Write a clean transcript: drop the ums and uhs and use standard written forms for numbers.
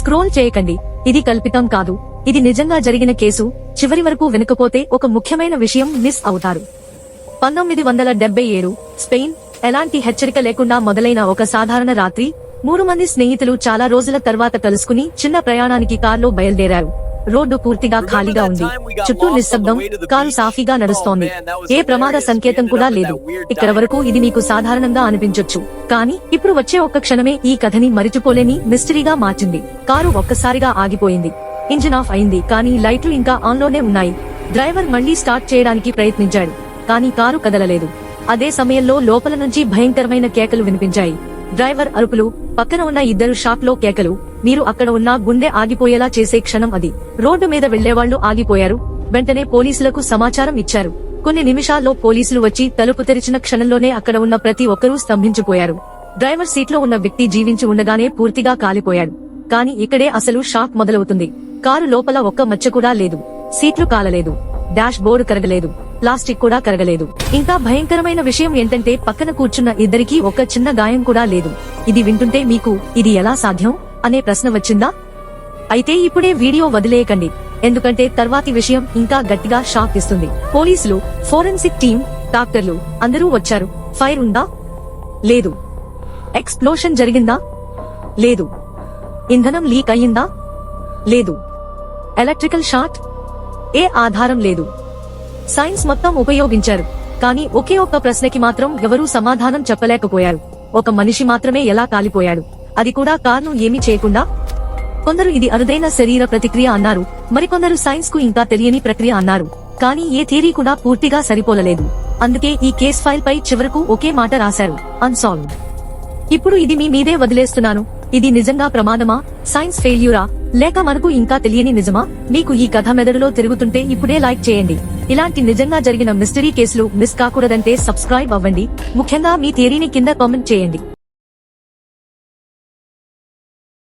Scroll చేయకండి, ఇది కల్పితం కాదు, ఇది నిజంగా జరిగిన కేసు. చివరి వరకు వినకపోతే ఒక ముఖ్యమైన విషయం మిస్ అవుతారు. 1977 స్పెయిన్. ఎలాంటి హెచ్చరిక లేకుండా మొదలైన ఒక సాధారణ రాత్రి. 3 మంది స్నేహితులు చాలా రోజుల తర్వాత కలుసుకుని చిన్న ప్రయాణానికి కారులో బయలుదేరారు. రోడ్డు పూర్తిగా ఖాళీగా ఉంది, చుట్టూ నిశ్శబ్దం, కారు సాఫీగా నడుస్తోంది. ఏ ప్రమాద సంకేతం కూడా లేదు. ఇక్కడ వరకు ఇది మీకు సాధారణంగా అనిపించొచ్చు, కానీ ఇప్పుడు వచ్చే ఒక్క క్షణమే ఈ కథని మరిచిపోలేని మిస్టరీగా మార్చింది. కారు ఒక్కసారిగా ఆగిపోయింది. ఇంజిన్ ఆఫ్ అయింది, కానీ లైట్లు ఇంకా ఆన్లోనే ఉన్నాయి. డ్రైవర్ మళ్లీ స్టార్ట్ చేయడానికి ప్రయత్నించాడు, కానీ కారు కదలలేదు. అదే సమయంలో లోపల నుంచి భయంకరమైన కేకలు వినిపించాయి. డ్రైవర్ అరుపులు, పక్కన ఉన్న ఇద్దరు షాక్ లో కేకలు. మీరు అక్కడ ఉన్న గుండె ఆగిపోయేలా చేసే క్షణం అది. రోడ్డు మీద వెళ్లేవాళ్లు ఆగిపోయారు. వెంటనే పోలీసులకు సమాచారం ఇచ్చారు. కొన్ని నిమిషాల్లో పోలీసులు వచ్చి తలుపు తెరిచిన క్షణంలోనే అక్కడ ఉన్న ప్రతి ఒక్కరూ స్తంభించిపోయారు. డ్రైవర్ సీట్లో ఉన్న వ్యక్తి జీవించి ఉండగానే పూర్తిగా కాలిపోయాడు. కానీ ఇక్కడే అసలు షాక్ మొదలవుతుంది. కారు లోపల ఒక్క మచ్చ కూడా లేదు. సీట్లు కాలలేదు, డాష్ బోర్డు కరగలేదు, ప్లాస్టిక్ కూడా కరగలేదు. ఇంకా భయంకరమైన విషయం ఏంటంటే పక్కన కూర్చున్న ఇద్దరికీ ఒక చిన్న గాయం కూడా లేదు. ఇది వింటుంటే మీకు ఇది ఎలా సాధ్యం అనే ప్రశ్న వచ్చిందా? అయితే ఇప్పుడే వీడియో వదిలేయకండి, ఎందుకంటే తర్వాతి విషయం ఇంకా గట్టిగా షాక్ ఇస్తుంది. పోలీసులు, ఫోరెన్సిక్ టీం, డాక్టర్లు అందరూ వచ్చారు. ఫైర్ ఉందా? లేదు. ఎక్స్ప్లోషన్ జరిగిందా? లేదు. ఇంధనం లీక్ అయ్యిందా? లేదు. Electrical short? ఏ ఆధారం లేదు. సైన్స్ మొత్తం ఉపయోగించారు, కానీ ఒకే ఒక్క ప్రశ్నకి మాత్రం ఎవరూ సమాధానం చెప్పలేకపోయారు. ఒక మనిషి మాత్రమే ఎలా కాలిపోయాడు, అది కూడా కార్ను ఏమీ చేయకుండా? కొందరు ఇది అరుదైన శరీర ప్రతిక్రియ అన్నారు, మరికొందరు సైన్స్ కు ఇంకా తెలియని ప్రక్రియ అన్నారు. కానీ ఏ థియరీ కూడా పూర్తిగా సరిపోలలేదు. అందుకే ఈ కేస్ ఫైల్ పై చివరకు ఒకే మాట రాశారు: అన్సాల్వ్డ్. ఇప్పుడు ఇది మీ మీదే వదిలేస్తున్నాను. ఇది నిజంగా ప్రమాదమా, సైన్స్ ఫెయిల్యూరా, లేక మనకు ఇంకా తెలియని నిజమా? మీకు ఈ కథ మెదడులో తిరుగుతుంటే ఇప్పుడే లైక్ చేయండి. ఇలాంటి నిజంగా జరిగిన మిస్టరీ కేసులు మిస్ కాకూడదంటే సబ్స్క్రైబ్ అవ్వండి. ముఖ్యంగా మీ థియరీని కింద కామెంట్ చేయండి.